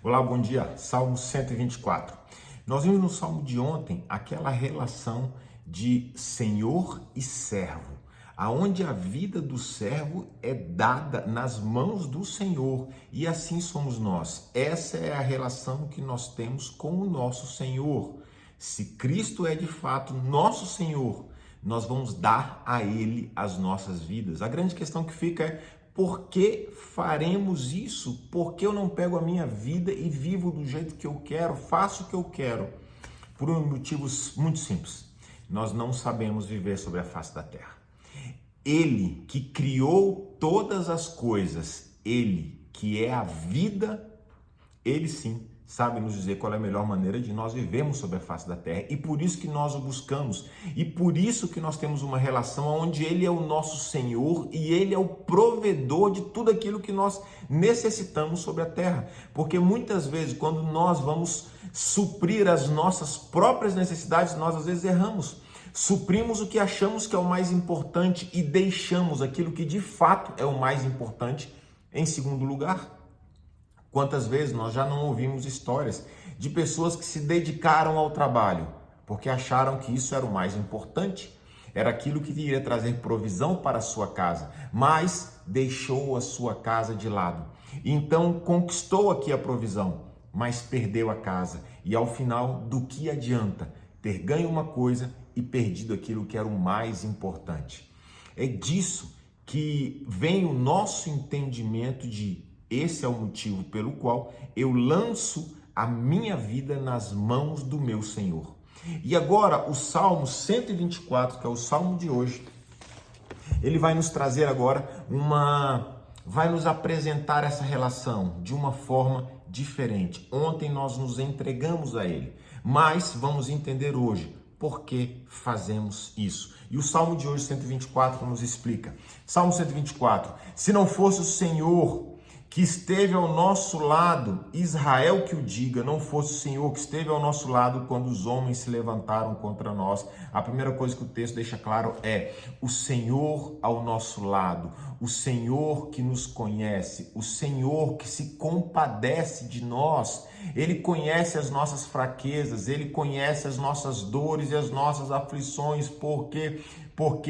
Olá, bom dia. Salmo 124. Nós vimos no Salmo de ontem aquela relação de senhor e servo, aonde a vida do servo é dada nas mãos do Senhor, e assim somos nós. Essa é a relação que nós temos com o nosso Senhor. Se Cristo é de fato nosso Senhor, nós vamos dar a Ele as nossas vidas. A grande questão que fica é: por que faremos isso? Por que eu não pego a minha vida e vivo do jeito que eu quero, faço o que eu quero? Por um motivo muito simples: nós não sabemos viver sobre a face da terra. Ele que criou todas as coisas, Ele que é a vida, Ele sim sabe nos dizer qual é a melhor maneira de nós vivermos sobre a face da terra, e por isso que nós o buscamos, e por isso que nós temos uma relação onde Ele é o nosso Senhor e Ele é o provedor de tudo aquilo que nós necessitamos sobre a terra. Porque muitas vezes, quando nós vamos suprir as nossas próprias necessidades, nós às vezes erramos. Suprimos o que achamos que é o mais importante e deixamos aquilo que de fato é o mais importante em segundo lugar. Quantas vezes nós já não ouvimos histórias de pessoas que se dedicaram ao trabalho porque acharam que isso era o mais importante, era aquilo que iria trazer provisão para a sua casa, mas deixou a sua casa de lado. Então conquistou aqui a provisão, mas perdeu a casa. E ao final, do que adianta ter ganho uma coisa e perdido aquilo que era o mais importante? É disso que vem o nosso entendimento de: esse é o motivo pelo qual eu lanço a minha vida nas mãos do meu Senhor. E agora o Salmo 124, que é o Salmo de hoje, ele vai nos trazer agora vai nos apresentar essa relação de uma forma diferente. Ontem nós nos entregamos a ele, mas vamos entender hoje por que fazemos isso. E o Salmo de hoje, 124, nos explica. Salmo 124: se não fosse o Senhor que esteve ao nosso lado, Israel que o diga, não fosse o Senhor que esteve ao nosso lado quando os homens se levantaram contra nós. A primeira coisa que o texto deixa claro é: o Senhor ao nosso lado, o Senhor que nos conhece, o Senhor que se compadece de nós. Ele conhece as nossas fraquezas, Ele conhece as nossas dores e as nossas aflições, porque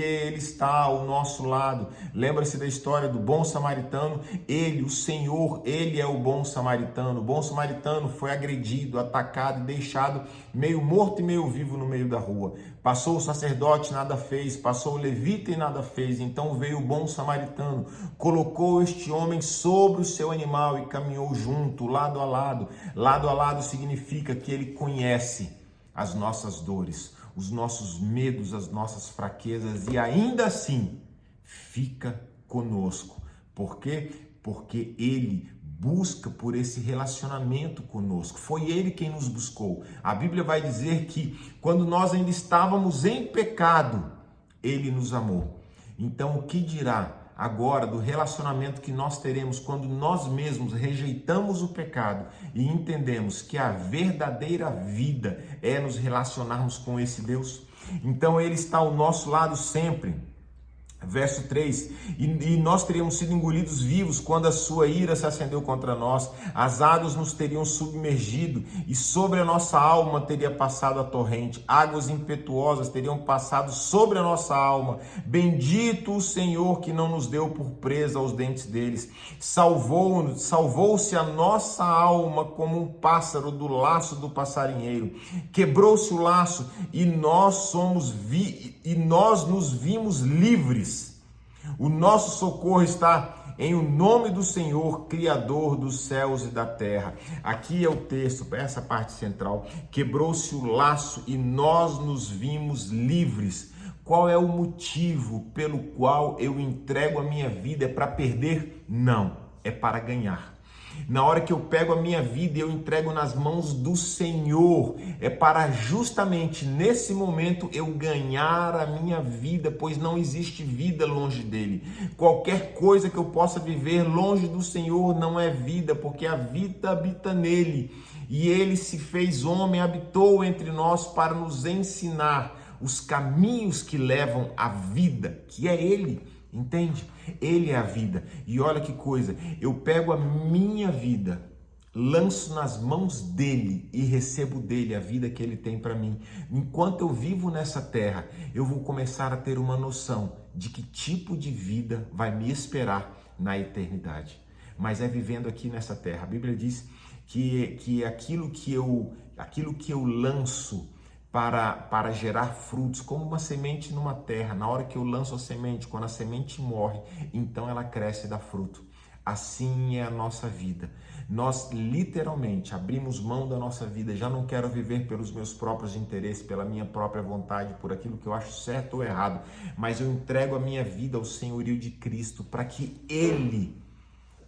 Ele está ao nosso lado. Lembra-se da história do bom samaritano? Ele, o Senhor, Ele é o bom samaritano. O bom samaritano foi agredido, atacado e deixado meio morto e meio vivo no meio da rua. Passou o sacerdote, nada fez. Passou o levita e nada fez. Então veio o bom samaritano, colocou este homem sobre o seu animal e caminhou junto, lado a lado. Lado a lado significa que ele conhece as nossas dores, os nossos medos, as nossas fraquezas, e ainda assim fica conosco. Por quê? Porque Ele busca por esse relacionamento conosco. Foi Ele quem nos buscou. A Bíblia vai dizer que quando nós ainda estávamos em pecado, Ele nos amou. Então, o que dirá agora do relacionamento que nós teremos quando nós mesmos rejeitamos o pecado e entendemos que a verdadeira vida é nos relacionarmos com esse Deus? Então Ele está ao nosso lado sempre. Verso 3: e nós teríamos sido engolidos vivos quando a sua ira se acendeu contra nós. As águas nos teriam submergido e sobre a nossa alma teria passado a torrente. Águas impetuosas teriam passado sobre a nossa alma. Bendito o Senhor que não nos deu por presa aos dentes deles. Salvou-se a nossa alma como um pássaro do laço do passarinheiro. Quebrou-se o laço e nós nos vimos livres. O nosso socorro está em o nome do Senhor, Criador dos céus e da terra. Aqui é o texto, essa parte central. Quebrou-se o laço e nós nos vimos livres. Qual é o motivo pelo qual eu entrego a minha vida? É para perder? Não, é para ganhar. Na hora que eu pego a minha vida e eu entrego nas mãos do Senhor, é para justamente nesse momento eu ganhar a minha vida, pois não existe vida longe dele. Qualquer coisa que eu possa viver longe do Senhor não é vida, porque a vida habita nele. E ele se fez homem, habitou entre nós para nos ensinar os caminhos que levam à vida, que é ele. Entende? Ele é a vida. E olha que coisa, eu pego a minha vida, lanço nas mãos dele e recebo dele a vida que ele tem para mim. Enquanto eu vivo nessa terra, eu vou começar a ter uma noção de que tipo de vida vai me esperar na eternidade. Mas é vivendo aqui nessa terra. A Bíblia diz que aquilo que eu lanço para gerar frutos, como uma semente numa terra, na hora que eu lanço a semente, quando a semente morre, então ela cresce e dá fruto. Assim é a nossa vida. Nós literalmente abrimos mão da nossa vida. Já não quero viver pelos meus próprios interesses, pela minha própria vontade, por aquilo que eu acho certo ou errado, mas eu entrego a minha vida ao senhorio de Cristo para que Ele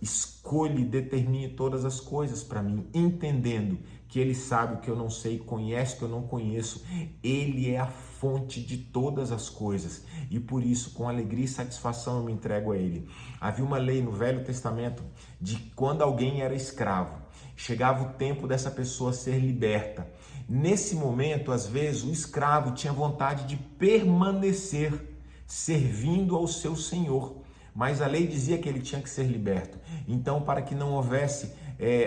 escolha e determine todas as coisas para mim, entendendo que Ele sabe o que eu não sei, conhece o que eu não conheço. Ele é a fonte de todas as coisas e por isso, com alegria e satisfação, eu me entrego a Ele. Havia uma lei no Velho Testamento de quando alguém era escravo, chegava o tempo dessa pessoa ser liberta. Nesse momento, às vezes, o escravo tinha vontade de permanecer servindo ao seu senhor, mas a lei dizia que ele tinha que ser liberto. Então, para que não houvesse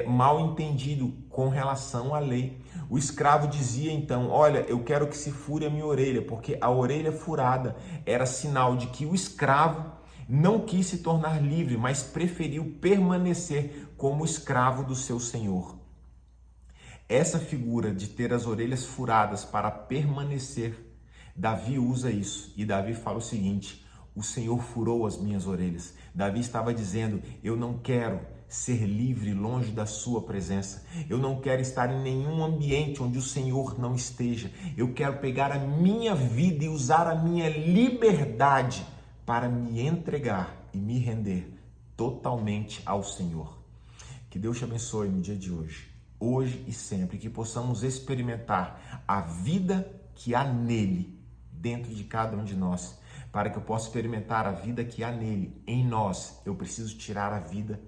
mal entendido com relação à lei, o escravo dizia então: olha, eu quero que se fure a minha orelha, porque a orelha furada era sinal de que o escravo não quis se tornar livre, mas preferiu permanecer como escravo do seu senhor. Essa figura de ter as orelhas furadas para permanecer, Davi usa isso, e Davi fala o seguinte: o Senhor furou as minhas orelhas. Davi estava dizendo: eu não quero ser livre longe da sua presença. Eu não quero estar em nenhum ambiente onde o Senhor não esteja. Eu quero pegar a minha vida e usar a minha liberdade para me entregar e me render totalmente ao Senhor. Que Deus te abençoe no dia de hoje e sempre, que possamos experimentar a vida que há nele, dentro de cada um de nós. Para que eu possa experimentar a vida que há nele, em nós, eu preciso tirar a vida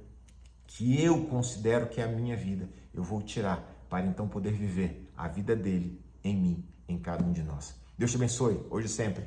que eu considero que é a minha vida. Eu vou tirar para então poder viver a vida dele em mim, em cada um de nós. Deus te abençoe, hoje e sempre.